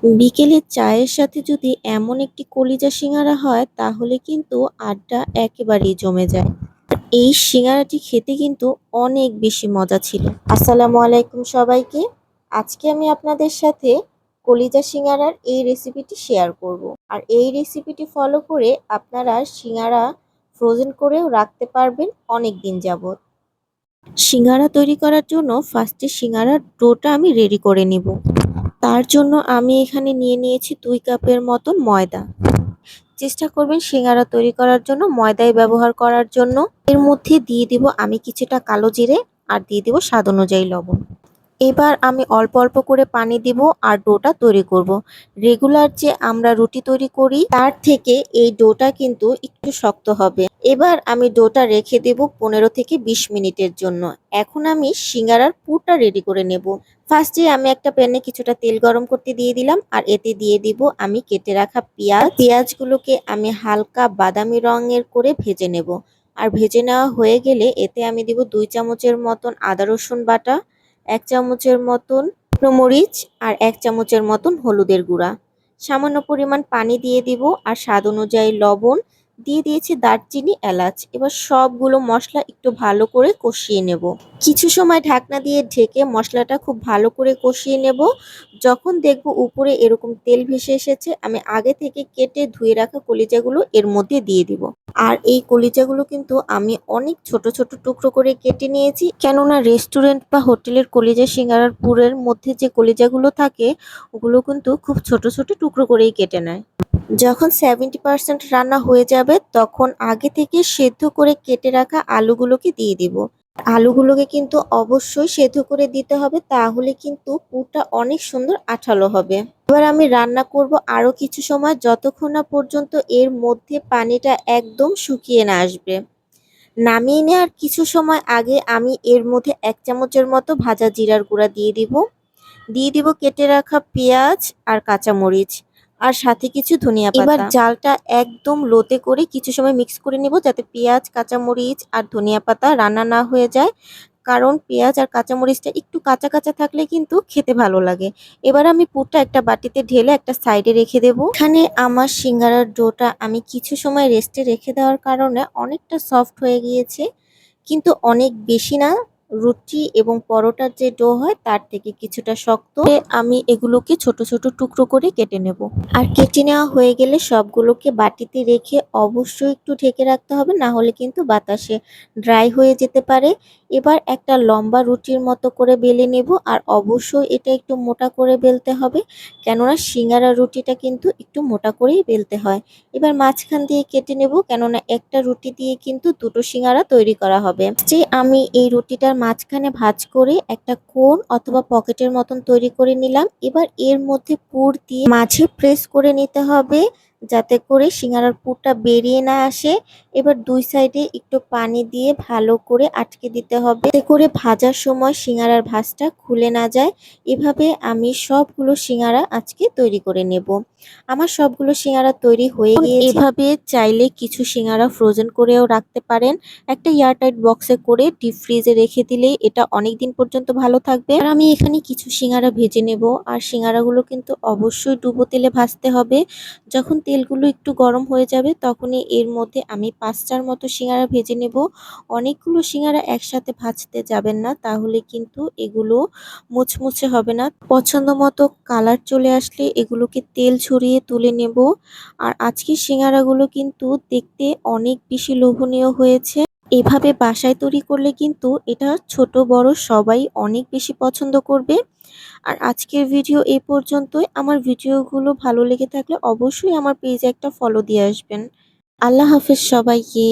বিকেলে চায়ের সাথে যদি এমন একটি কলিজা সিঙ্গারা হয় তাহলে কিন্তু আড্ডা একেবারেই জমে যায়। এই সিঙ্গারাটি খেতে কিন্তু অনেক বেশি মজা ছিল। আসসালামু আলাইকুম সবাইকে। আজকে আমি আপনাদের সাথে কলিজা সিঙ্গারার এই রেসিপিটি শেয়ার করব। আর এই রেসিপিটি ফলো করে আপনারা সিঙ্গারা ফ্রোজেন করেও রাখতে পারবেন অনেক দিন যাবত। সিঙ্গারা তৈরি করার জন্য ফার্স্টে সিঙ্গারার ডোটা আমি রেডি করে নিব। তার জন্য আমি এখানে নিয়ে নিয়েছি 2 কাপের মতন ময়দা। চেষ্টা করবেন সিঙ্গারা তৈরি করার জন্য ময়দাই ব্যবহার করার জন্য। এর মধ্যে দিয়ে দিব আমি কিছুটা কালো জিরে আর দিয়ে দিব স্বাদ অনুযায়ী লবণ। এবার আমি অল্প অল্প করে পানি দিব আর ডোটা তৈরি করব। রেগুলার যে আমরা রুটি তৈরি করি তার থেকে এই ডোটা কিন্তু একটু শক্ত হবে। এবার আমি ডোটা রেখে দেব 15 থেকে 20 মিনিটের জন্য। এখন আমি সিঙ্গারার পুরটা রেডি করে নেব। ফার্স্টে আমি একটা প্যানে কিছুটা তেল গরম করতে দিয়ে দিলাম আর এতে দিয়ে দিব আমি কেটে রাখা পেঁয়াজগুলোকে আমি হালকা বাদামি রঙের করে ভেজে নেব। আর ভেজে নেওয়া হয়ে গেলে এতে আমি দিব 2 চামচের মতন আদা রসুন বাটা, 1 চামচের মতন শুকনো মরিচ আর 1 চামচের মতন হলুদের গুঁড়া। সামান্য পরিমাণ পানি দিয়ে দিব আর স্বাদ অনুযায়ী লবণ দিয়ে দিয়েছি, দারচিনি, এলাচ। এবার সবগুলো মশলা একটু ভালো করে কষিয়ে নেব। কিছু সময় ঢাকনা দিয়ে ঢেকে মশলাটা খুব ভালো করে কষিয়ে নেব। যখন দেখব উপরে এরকম তেল ভেসে এসেছে আমি আগে থেকে কেটে ধুয়ে রাখা কলিজাগুলো এর মধ্যে দিয়ে দিব। আর এই কলিজাগুলো কিন্তু আমি অনেক ছোট ছোট টুকরো করে কেটে নিয়েছি, কেননা রেস্টুরেন্ট বা হোটেলের কলিজা সিঙ্গারার পুরের মধ্যে যে কলিজাগুলো থাকে ওগুলো কিন্তু খুব ছোট ছোট টুকরো করেই কেটে নেয়। যখন 70% রান্না হয়ে যাবে তখন আগে থেকে সেদ্ধ করে কেটে রাখা আলুগুলোকে দিয়ে দিব। আলুগুলোকে কিন্তু অবশ্যই সেদ্ধ করে দিতে হবে, তাহলে কিন্তু পুরটা অনেক সুন্দর আঠালো হবে। এবার আমি রান্না করব আরো কিছু সময়, যতক্ষণ না পর্যন্ত এর মধ্যে পানিটা একদম শুকিয়ে না আসবে। নামিয়ে নেওয়ার কিছু সময় আগে আমি এর মধ্যে 1 চামচের মতো ভাজা জিরার গুঁড়া দিয়ে দিব কেটে রাখা পেঁয়াজ আর কাঁচামরিচ আর সাথে কিছু ধনিয়া পাতা। এবার জালটা একদম লোতে করে কিছু সময় মিক্স করে নিব, যাতে পেঁয়াজ, কাঁচামরিচ আর ধনিয়া পাতা রান্না না হয়ে যায়, কারণ পেঁয়াজ আর কাঁচামরিচটা একটু কাঁচা কাঁচা থাকলে কিন্তু খেতে ভালো লাগে। এবার আমি পুরটা একটা বাটিতে ঢেলে একটা সাইডে রেখে দেব। এখানে আমার সিঙ্গারার ডোটা আমি কিছু সময় রেস্টে রেখে দেওয়ার কারণে অনেকটা সফট হয়ে গিয়েছে, কিন্তু অনেক বেশি না। রুটি এবং পরোটার যে ডো হয় তার থেকে কিছুটা শক্ত। আমি এগুলোকে ছোট ছোট টুকরো করে কেটে নেব। আর কেটে নেওয়া হয়ে গেলে সবগুলোকে বাটিতে রেখে অবশ্যই একটু ঢেকে রাখতে হবে, না হলে কিন্তু বাতাসে ড্রাই হয়ে যেতে পারে। এবার একটা লম্বা রুটির মতো করে বেলে নেব, আর অবশ্যই এটা একটু মোটা করে বেলতে হবে, কেননা সিঙ্গারা রুটিটা কিন্তু একটু মোটা করেই বেলতে হয়। এবার মাঝখান দিয়ে কেটে নেব, কেননা একটা রুটি দিয়ে কিন্তু দুটো সিঙ্গারা তৈরি করা হবে। যে আমি এই রুটিটার মাঝখানে ভাঁজ করে একটা কোণ অথবা পকেটের মতন তৈরি করে নিলাম। এবার এর মধ্যে পুর দিয়ে মাঝে প্রেস করে নিতে হবে, যাতে করে সিঙ্গারার পুরটা বেরিয়ে না আসে। এবার দুই সাইডে একটু পানি দিয়ে ভালো করে আটকে দিতে হবে, যাতে করে ভাজার সময় সিঙ্গারার ভাঁজটা খুলে না যায়। এভাবে আমি সবগুলো সিঙ্গারা আজকে তৈরি করে নেব। আমার সবগুলো সিঙ্গারা তৈরি হয়ে গিয়েছে। এভাবে চাইলে কিছু সিঙ্গারা ফ্রোজেন করেও রাখতে পারেন। একটা এয়ারটাইট বক্সে করে ডিপ ফ্রিজে রেখে দিলে এটা অনেক দিন পর্যন্ত ভালো থাকবে। আর আমি এখানে কিছু সিঙ্গারা ভেজে নেব, আর সিঙ্গারাগুলো কিন্তু অবশ্যই ডুবো তেলে ভাজতে হবে। যখন তেলগুলো একটু গরম হয়ে যাবে তখনই এর মধ্যে আমি 5টার মতো সিঙ্গারা ভেজে নেব। অনেকগুলো সিঙ্গারা একসাথে ভাজতে যাবেন না, তাহলে কিন্তু এগুলো মুচমুচে হবে না। পছন্দ মতো কালার চলে আসলে এগুলোকে তেল ঝরিয়ে তুলে নেব। আর আজকের সিঙ্গারাগুলো কিন্তু দেখতে অনেক বেশি লোভনীয় হয়েছে। এভাবে বাসায় তৈরি করলে কিন্তু এটা ছোট বড় সবাই অনেক বেশি পছন্দ করবে। আর আজকের ভিডিও এই পর্যন্তই। আমার ভিডিওগুলো ভালো লেগে থাকলে অবশ্যই আমার পেজে একটা ফলো দিয়ে আসবেন। আল্লাহ হাফেজ সবাইকে।